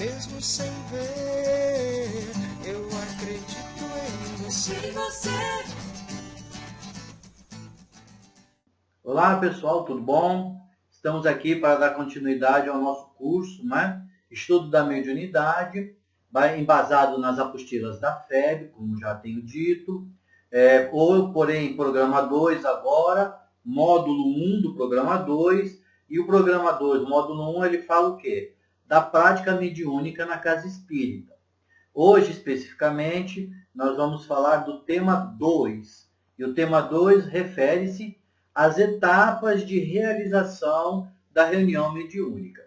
mesmo sem ver, eu acredito em você. Olá pessoal, tudo bom? Estamos aqui para dar continuidade ao nosso curso, né? Estudo da mediunidade, embasado nas apostilas da FEB, como já tenho dito. Porém, programa 2 agora, módulo 1 do programa 2, e o programa 2, módulo 1, ele fala o quê? Da prática mediúnica na casa espírita. Hoje, especificamente, nós vamos falar do tema 2. E o tema 2 refere-se às etapas de realização da reunião mediúnica.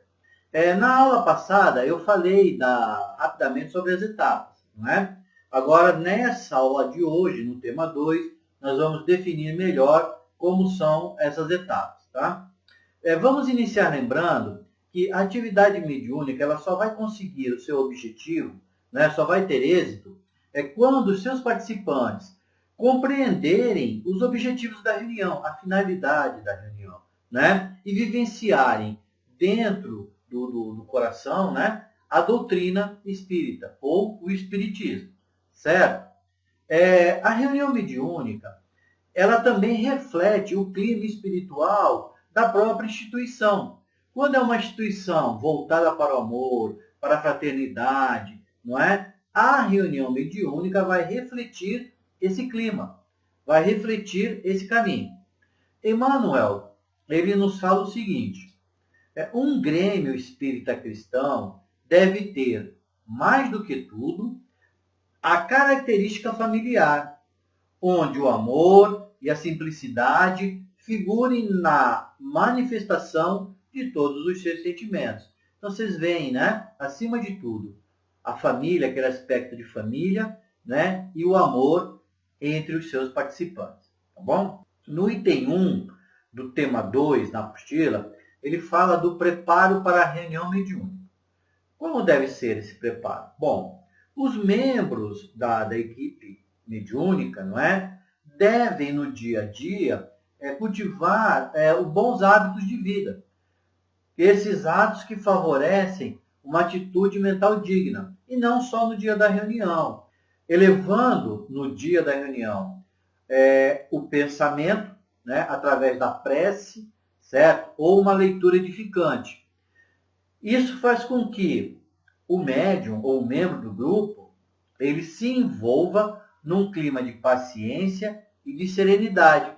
Na aula passada, eu falei rapidamente sobre as etapas, não é? Agora, nessa aula de hoje, no tema 2, nós vamos definir melhor como são essas etapas, tá? Vamos iniciar lembrando que a atividade mediúnica ela só vai conseguir o seu objetivo, né, só vai ter êxito, quando os seus participantes compreenderem os objetivos da reunião, a finalidade da reunião, né, e vivenciarem dentro do coração, né, a doutrina espírita ou o espiritismo, certo? A reunião mediúnica ela também reflete o clima espiritual da própria instituição. Quando é uma instituição voltada para o amor, para a fraternidade, não é? A reunião mediúnica vai refletir esse clima, vai refletir esse caminho. Emmanuel, ele nos fala o seguinte, um grêmio espírita cristão deve ter, mais do que tudo, a característica familiar, onde o amor e a simplicidade figurem na manifestação de todos os seus sentimentos. Então, vocês veem, né? Acima de tudo, a família, aquele aspecto de família, né? E o amor entre os seus participantes, tá bom? No item 1 do tema 2, na apostila, ele fala do preparo para a reunião mediúnica. Como deve ser esse preparo? Bom, os membros da equipe mediúnica, não é? Devem, no dia a dia, cultivar os bons hábitos de vida. Esses atos que favorecem uma atitude mental digna, e não só no dia da reunião, elevando no dia da reunião o pensamento, né, através da prece, certo? Ou uma leitura edificante. Isso faz com que o médium ou o membro do grupo ele se envolva num clima de paciência e de serenidade.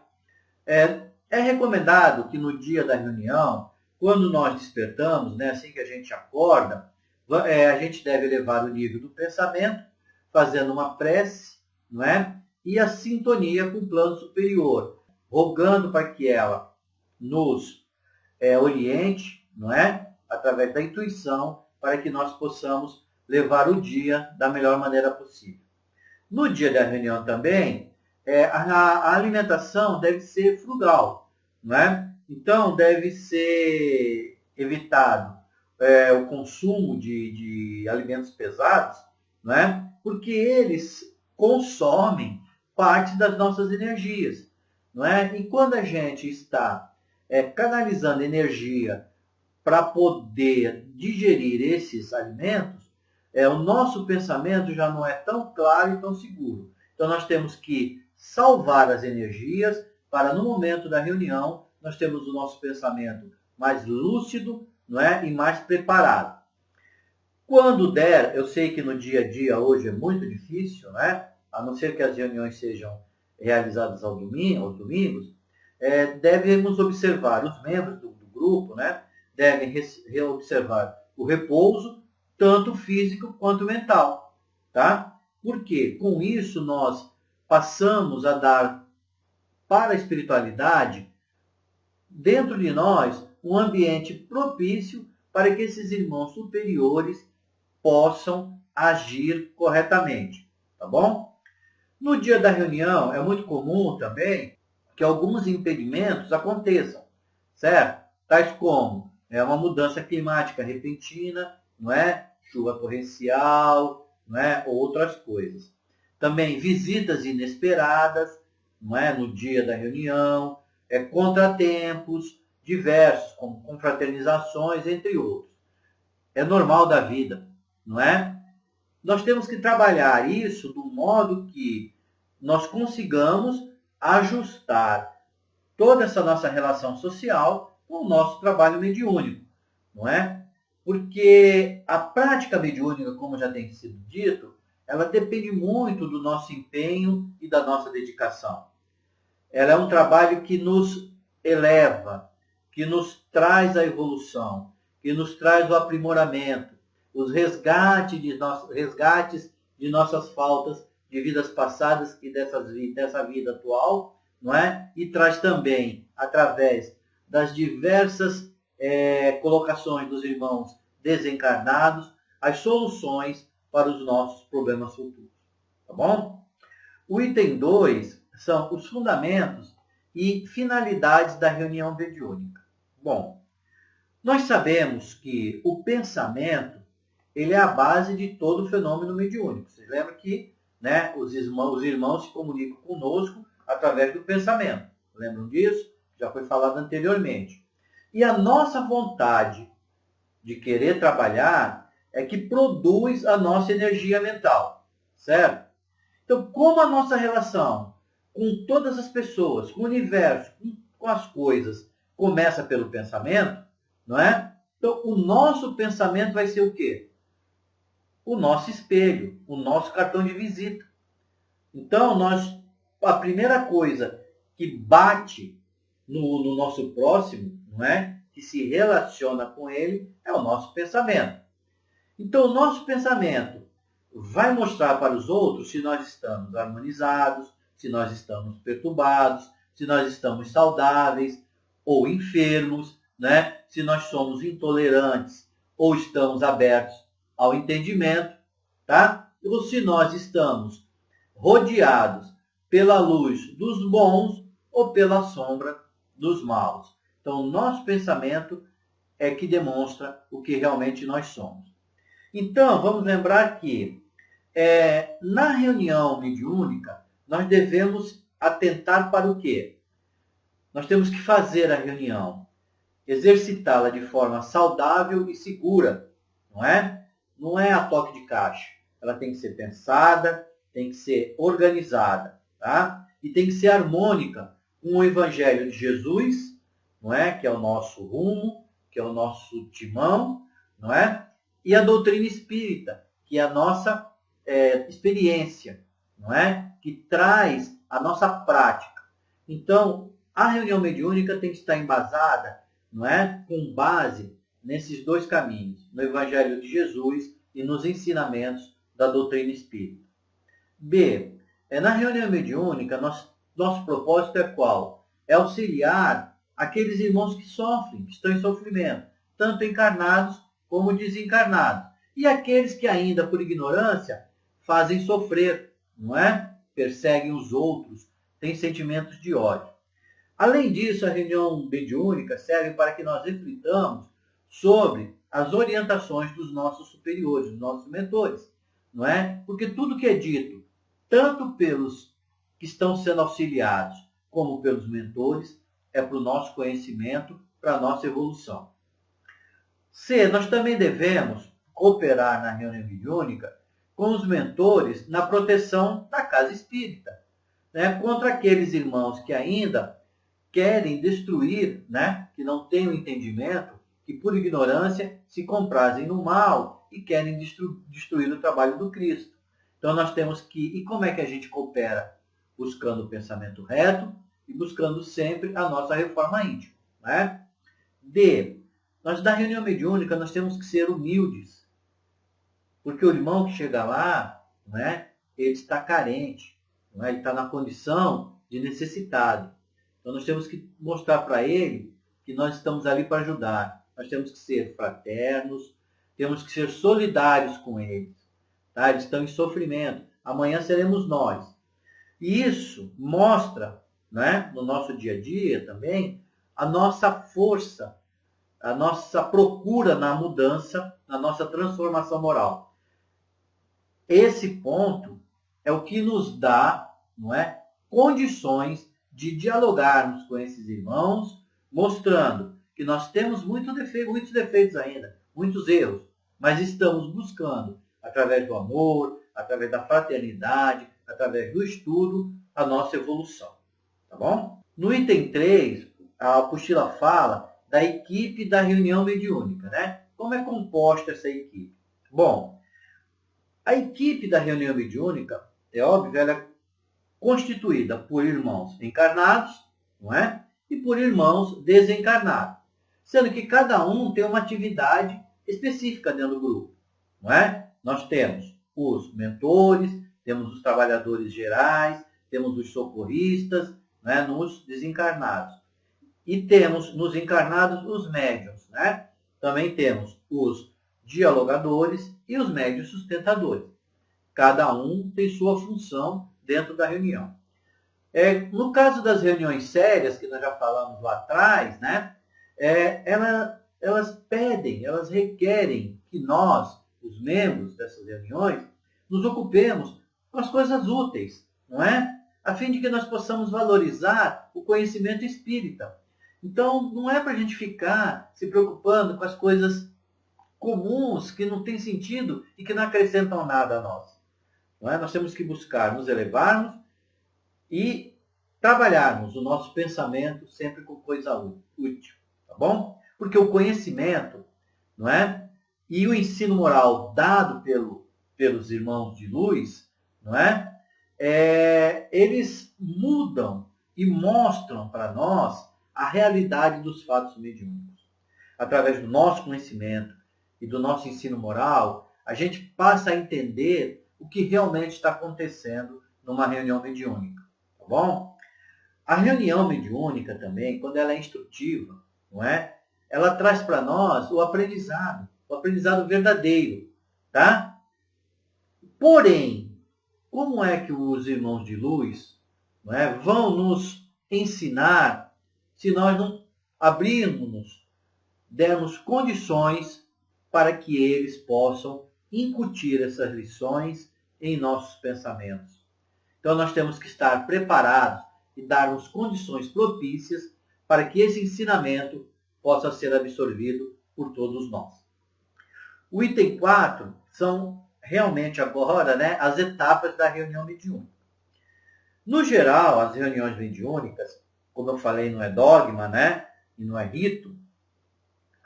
É recomendado que no dia da reunião, quando nós despertamos, né, assim que a gente acorda, a gente deve elevar o nível do pensamento, fazendo uma prece, não é? E a sintonia com o plano superior, rogando para que ela nos oriente, não é? Através da intuição, para que nós possamos levar o dia da melhor maneira possível. No dia da reunião também, a alimentação deve ser frugal, não é? Então, deve ser evitado o consumo de alimentos pesados, não é? Porque eles consomem parte das nossas energias, não é? E quando a gente está canalizando energia para poder digerir esses alimentos, o nosso pensamento já não é tão claro e tão seguro. Então, nós temos que salvar as energias para, no momento da reunião, nós temos o nosso pensamento mais lúcido, não é? E mais preparado. Quando der, eu sei que no dia a dia hoje é muito difícil, né? A não ser que as reuniões sejam realizadas aos domingos, devemos observar, os membros do grupo, né? Devem observar o repouso, tanto físico quanto mental, tá? Porque com isso nós passamos a dar para a espiritualidade, dentro de nós, um ambiente propício para que esses irmãos superiores possam agir corretamente, tá bom? No dia da reunião, é muito comum também que alguns impedimentos aconteçam, certo? Tais como uma mudança climática repentina, não é? Chuva torrencial, não é? Ou outras coisas. Também visitas inesperadas, não é? No dia da reunião, contratempos diversos, como confraternizações, entre outros. É normal da vida, não é? Nós temos que trabalhar isso do modo que nós consigamos ajustar toda essa nossa relação social com o nosso trabalho mediúnico, não é? Porque a prática mediúnica, como já tem sido dito, ela depende muito do nosso empenho e da nossa dedicação. Ela é um trabalho que nos eleva, que nos traz a evolução, que nos traz o aprimoramento, os resgates de nossas faltas de vidas passadas e dessa vida atual, não é? E traz também, através das diversas colocações dos irmãos desencarnados, as soluções para os nossos problemas futuros. Tá bom? O item 2 são os fundamentos e finalidades da reunião mediúnica. Bom, nós sabemos que o pensamento ele é a base de todo o fenômeno mediúnico. Vocês lembram que, né, os irmãos se comunicam conosco através do pensamento. Lembram disso? Já foi falado anteriormente. E a nossa vontade de querer trabalhar é que produz a nossa energia mental, certo? Então, como a nossa relação com todas as pessoas, com o universo, com as coisas, começa pelo pensamento, não é? Então, o nosso pensamento vai ser o quê? O nosso espelho, o nosso cartão de visita. Então, a primeira coisa que bate no nosso próximo, não é? Que se relaciona com ele, é o nosso pensamento. Então, o nosso pensamento vai mostrar para os outros se nós estamos harmonizados, se nós estamos perturbados, se nós estamos saudáveis ou enfermos, né? Se nós somos intolerantes ou estamos abertos ao entendimento, tá? Ou se nós estamos rodeados pela luz dos bons ou pela sombra dos maus. Então, o nosso pensamento é que demonstra o que realmente nós somos. Então, vamos lembrar que na reunião mediúnica, nós devemos atentar para o quê? Nós temos que fazer a reunião, exercitá-la de forma saudável e segura, não é? Não é a toque de caixa. Ela tem que ser pensada, tem que ser organizada, tá? E tem que ser harmônica com o Evangelho de Jesus, não é? Que é o nosso rumo, que é o nosso timão, não é? E a doutrina espírita, que é a nossa experiência, não é? Que traz a nossa prática. Então, a reunião mediúnica tem que estar embasada, não é? Com base nesses dois caminhos, no Evangelho de Jesus e nos ensinamentos da doutrina espírita. B. Na reunião mediúnica, nosso propósito é qual? É auxiliar aqueles irmãos que sofrem, que estão em sofrimento, tanto encarnados como desencarnados. E aqueles que ainda, por ignorância, fazem sofrer, não é? Perseguem os outros, têm sentimentos de ódio. Além disso, a reunião mediúnica serve para que nós reflitamos sobre as orientações dos nossos superiores, dos nossos mentores, não é? Porque tudo que é dito, tanto pelos que estão sendo auxiliados, como pelos mentores, é para o nosso conhecimento, para a nossa evolução. C. Nós também devemos cooperar na reunião mediúnica com os mentores na proteção da casa espírita, né? Contra aqueles irmãos que ainda querem destruir, né? Que não têm o entendimento, que por ignorância se comprazem no mal e querem destruir o trabalho do Cristo. Então nós temos que... E como é que a gente coopera? Buscando o pensamento reto e buscando sempre a nossa reforma íntima, né? D. Nós, da reunião mediúnica, nós temos que ser humildes. Porque o irmão que chega lá, não é? Ele está carente, não é? Ele está na condição de necessitado. Então nós temos que mostrar para ele que nós estamos ali para ajudar. Nós temos que ser fraternos, temos que ser solidários com eles. Tá? Eles estão em sofrimento. Amanhã seremos nós. E isso mostra, né, no nosso dia a dia também, a nossa força, a nossa procura na mudança, na nossa transformação moral. Esse ponto é o que nos dá, não é, condições de dialogarmos com esses irmãos, mostrando que nós temos muitos defeitos ainda, muitos erros, mas estamos buscando, através do amor, através da fraternidade, através do estudo, a nossa evolução. Tá bom? No item 3, a apostila fala da equipe da reunião mediúnica, né? Como é composta essa equipe? Bom, a equipe da reunião mediúnica, é óbvio, ela é constituída por irmãos encarnados, não é? E por irmãos desencarnados. Sendo que cada um tem uma atividade específica dentro do grupo, não é? Nós temos os mentores, temos os trabalhadores gerais, temos os socorristas, né, nos desencarnados. E temos nos encarnados os médiuns, né? Também temos os dialogadores e os médiuns sustentadores. Cada um tem sua função dentro da reunião. No caso das reuniões sérias, que nós já falamos lá atrás, né? Elas pedem, elas requerem que nós, os membros dessas reuniões, nos ocupemos com as coisas úteis, não é? A fim de que nós possamos valorizar o conhecimento espírita. Então, não é para a gente ficar se preocupando com as coisas comuns que não têm sentido e que não acrescentam nada a nós. Não é? Nós temos que buscar nos elevarmos e trabalharmos o nosso pensamento sempre com coisa útil, tá bom? Porque o conhecimento, não é? E o ensino moral dado pelos irmãos de luz, não é? Eles mudam e mostram para nós a realidade dos fatos mediúnicos. Através do nosso conhecimento e do nosso ensino moral, a gente passa a entender o que realmente está acontecendo numa reunião mediúnica, tá bom? A reunião mediúnica também, quando ela é instrutiva, não é? Ela traz para nós o aprendizado verdadeiro, tá? Porém, como é que os irmãos de luz, não é, vão nos ensinar se nós não abrirmos, dermos condições para que eles possam incutir essas lições em nossos pensamentos? Então nós temos que estar preparados e darmos condições propícias para que esse ensinamento possa ser absorvido por todos nós. O item 4 são realmente agora, né, as etapas da reunião mediúnica. No geral, as reuniões mediúnicas, como eu falei, não é dogma, né, e não é rito,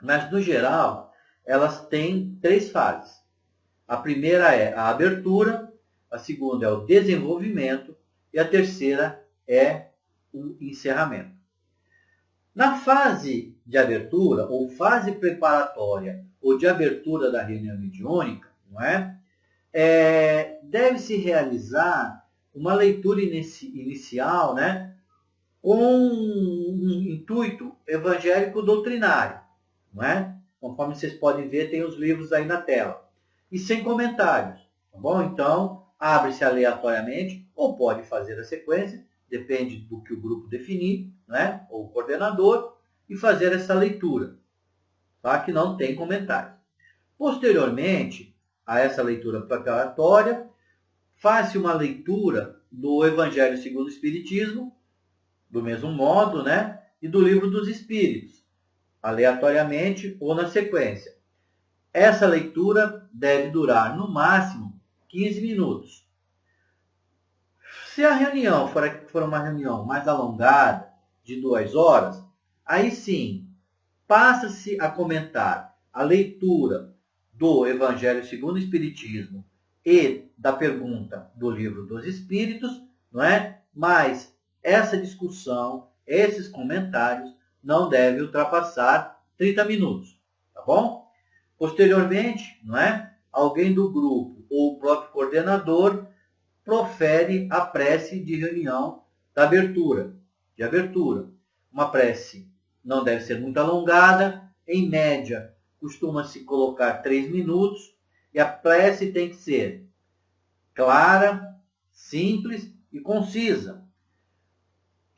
mas no geral elas têm 3 fases. A primeira é a abertura, a segunda é o desenvolvimento e a terceira é o encerramento. Na fase de abertura, ou fase preparatória, ou de abertura da reunião mediúnica, não é? Deve-se realizar uma leitura inicial, né, com um intuito evangélico doutrinário, não é? Conforme vocês podem ver, tem os livros aí na tela. E sem comentários, tá bom? Então, abre-se aleatoriamente, ou pode fazer a sequência, depende do que o grupo definir, né? Ou o coordenador, e fazer essa leitura, tá? Que não tem comentários. Posteriormente a essa leitura preparatória, faz-se uma leitura do Evangelho segundo o Espiritismo, do mesmo modo, né? E do Livro dos Espíritos, aleatoriamente ou na sequência. Essa leitura deve durar, no máximo, 15 minutos. Se a reunião for uma reunião mais alongada, de 2 horas, aí sim, passa-se a comentar a leitura do Evangelho segundo o Espiritismo e da pergunta do Livro dos Espíritos, não é? Mas essa discussão, esses comentários, não devem ultrapassar 30 minutos, tá bom? Posteriormente, não é? Alguém do grupo ou o próprio coordenador profere a prece de reunião da abertura, de abertura. Uma prece não deve ser muito alongada, em média costuma-se colocar 3 minutos, e a prece tem que ser clara, simples e concisa,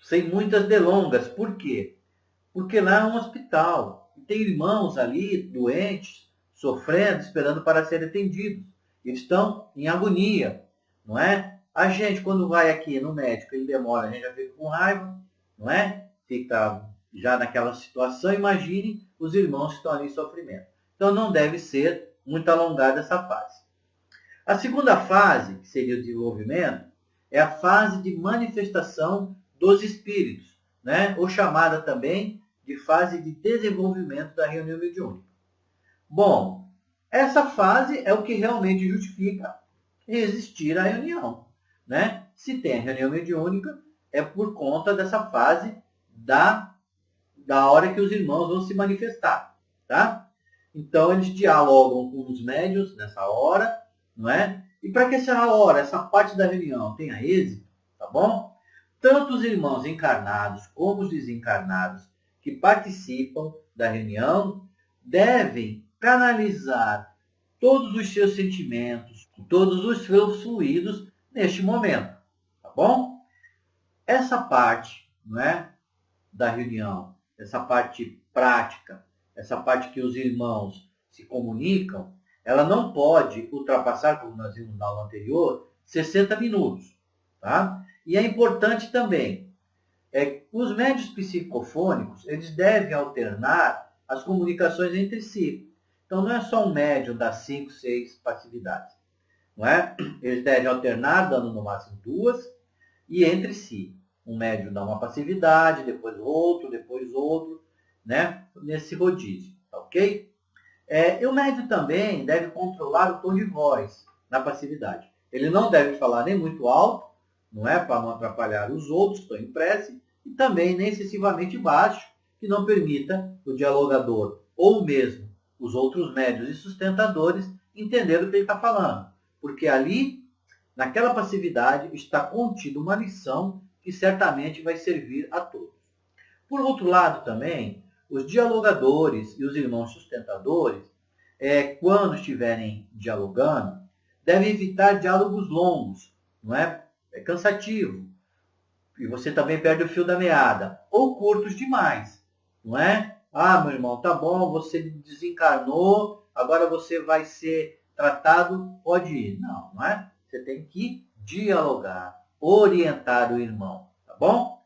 sem muitas delongas. Por quê? Porque lá é um hospital, e tem irmãos ali, doentes, sofrendo, esperando para serem atendidos. Eles estão em agonia, não é? A gente, quando vai aqui no médico, ele demora, a gente já fica com raiva, não é? Fica já naquela situação. Imagine os irmãos que estão ali em sofrimento. Então não deve ser muito alongada essa fase. A segunda fase, que seria o desenvolvimento, é a fase de manifestação dos espíritos, né? Ou chamada também de fase de desenvolvimento da reunião mediúnica. Bom, essa fase é o que realmente justifica existir a reunião, né? Se tem a reunião mediúnica, é por conta dessa fase da hora que os irmãos vão se manifestar, tá? Então, eles dialogam com os médiuns nessa hora, não é? E para que essa hora, essa parte da reunião tenha êxito, tá bom? Tanto os irmãos encarnados como os desencarnados que participam da reunião devem canalizar todos os seus sentimentos, todos os seus fluidos neste momento, tá bom? Essa parte, não é, da reunião, essa parte prática, essa parte que os irmãos se comunicam, ela não pode ultrapassar, como nós vimos na aula anterior, 60 minutos. Tá? E é importante também, os médiuns psicofônicos, eles devem alternar as comunicações entre si. Então, não é só um médium dar 5, 6 passividades. Não é? Eles devem alternar, dando no máximo 2, e entre si. Um médium dá uma passividade, depois outro, né? Nesse rodízio, tá ok? E o médium também deve controlar o tom de voz na passividade. Ele não deve falar nem muito alto, não é? Para não atrapalhar os outros que estão em prece, e também nem excessivamente baixo, que não permita o dialogador, ou mesmo os outros médiuns e sustentadores, entender o que ele está falando. Porque ali, naquela passividade, está contida uma lição que certamente vai servir a todos. Por outro lado também, os dialogadores e os irmãos sustentadores, quando estiverem dialogando, devem evitar diálogos longos, não é? É cansativo. E você também perde o fio da meada. Ou curtos demais, não é? Ah, meu irmão, tá bom, você desencarnou, agora você vai ser tratado, pode ir. Não, não é? Você tem que dialogar, orientar o irmão, tá bom?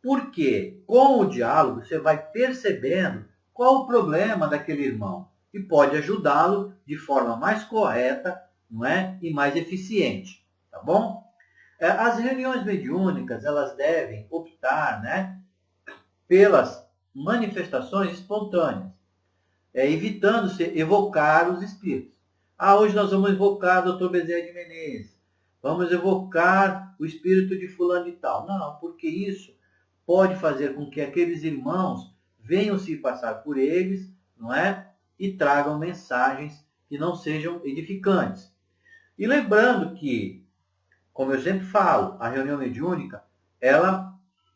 Porque com o diálogo você vai percebendo qual o problema daquele irmão e pode ajudá-lo de forma mais correta, não é? E mais eficiente, tá bom? As reuniões mediúnicas, elas devem optar, né, pelas manifestações espontâneas, evitando-se evocar os espíritos. Ah, hoje nós vamos evocar o Dr. Bezerra de Menezes, vamos evocar o espírito de fulano e tal. Não, porque isso pode fazer com que aqueles irmãos venham se passar por eles, não é? E tragam mensagens que não sejam edificantes. E lembrando que, como eu sempre falo, a reunião mediúnica, ela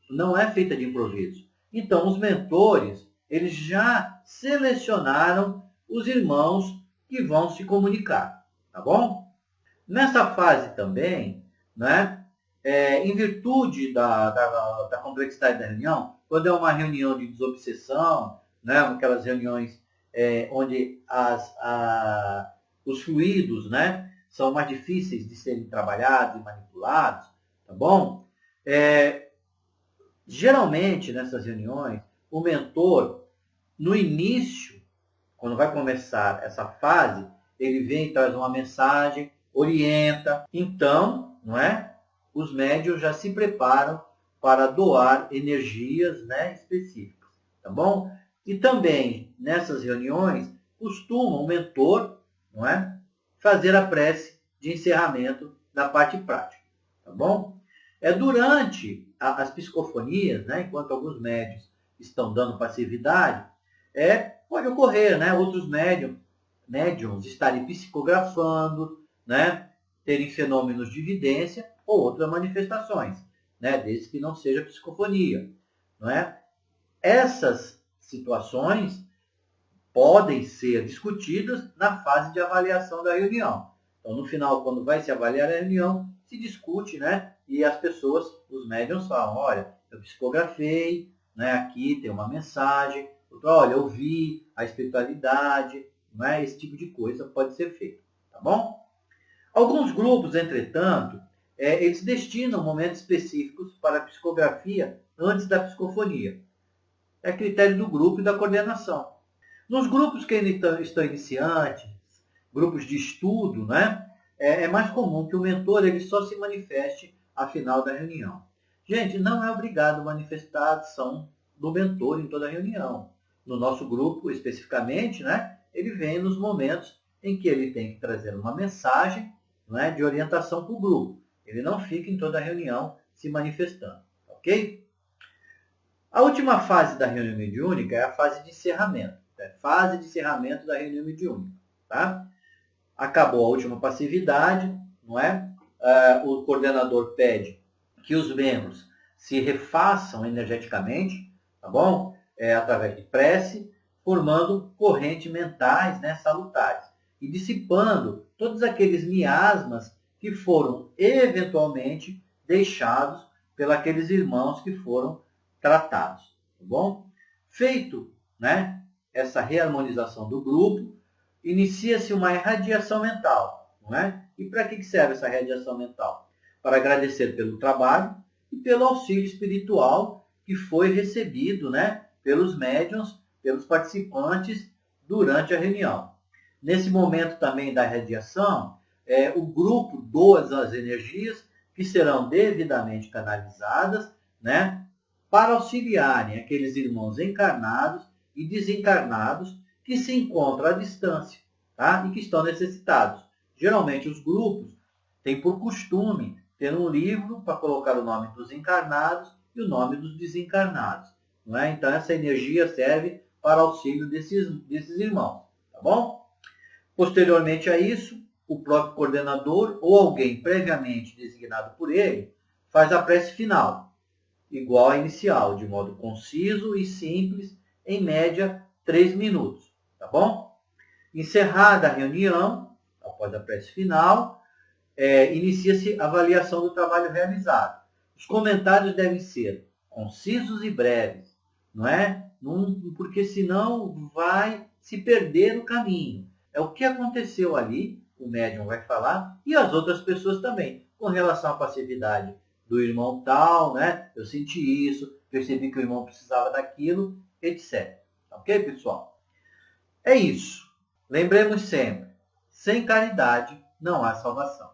não é feita de improviso. Então, os mentores, eles já selecionaram os irmãos que vão se comunicar, tá bom? Nessa fase também, né, em virtude da complexidade da reunião, quando é uma reunião de desobsessão, né, aquelas reuniões onde os fluidos, né, são mais difíceis de serem trabalhados e manipulados, tá bom? Geralmente, nessas reuniões, o mentor, no início, quando vai começar essa fase, ele vem e traz uma mensagem, orienta. Então, não é? Os médiuns já se preparam para doar energias, né, específicas, tá bom? E também, nessas reuniões, costuma o mentor, não é, fazer a prece de encerramento da parte prática, tá bom? Durante as psicofonias, né, enquanto alguns médiuns estão dando passividade, pode ocorrer, né, outros médiuns estarem psicografando, né, terem fenômenos de evidência ou outras manifestações, né, desde que não seja psicofonia, não é? Essas situações podem ser discutidas na fase de avaliação da reunião. Então, no final, quando vai se avaliar a reunião, se discute, né, e as pessoas, os médiuns falam, olha, eu psicografei, né, aqui tem uma mensagem, olha, eu vi a espiritualidade, não é? Esse tipo de coisa pode ser feito, tá bom? Alguns grupos, entretanto, eles destinam momentos específicos para a psicografia antes da psicofonia. É critério do grupo e da coordenação. Nos grupos que ainda estão iniciantes, grupos de estudo, né? É mais comum que o mentor ele só se manifeste ao final da reunião. Gente, não é obrigado manifestar a ação do mentor em toda a reunião. No nosso grupo, especificamente, né, ele vem nos momentos em que ele tem que trazer uma mensagem, né, de orientação para o grupo. Ele não fica em toda a reunião se manifestando, ok? A última fase da reunião mediúnica é a fase de encerramento. Fase de encerramento da reunião mediúnica. Tá? Acabou a última passividade, não é? O coordenador pede que os membros se refaçam energeticamente, tá bom? Através de prece, formando correntes mentais, né, salutares e dissipando todos aqueles miasmas que foram eventualmente deixados pelos irmãos que foram tratados, tá bom? Feito, né, essa reharmonização do grupo, inicia-se uma irradiação mental, não é? E para que serve essa irradiação mental? Para agradecer pelo trabalho e pelo auxílio espiritual que foi recebido, né, pelos médiuns, pelos participantes durante a reunião. Nesse momento também da irradiação, o grupo doa as energias que serão devidamente canalizadas, né, para auxiliarem aqueles irmãos encarnados e desencarnados que se encontram à distância, tá? E que estão necessitados. Geralmente os grupos têm por costume ter um livro para colocar o nome dos encarnados e o nome dos desencarnados. Não é? Então essa energia serve para auxílio desses irmãos. Tá bom? Posteriormente a isso, o próprio coordenador ou alguém previamente designado por ele faz a prece final, igual à inicial, de modo conciso e simples, em média 3 minutos. Tá bom? Encerrada a reunião, após a prece final, inicia-se a avaliação do trabalho realizado. Os comentários devem ser concisos e breves, não é? Porque senão vai se perder o caminho. É o que aconteceu ali, o médium vai falar, e as outras pessoas também, com relação à passividade do irmão tal, né? Eu senti isso, percebi que o irmão precisava daquilo, etc. Ok, pessoal? É isso. Lembremos sempre, sem caridade não há salvação.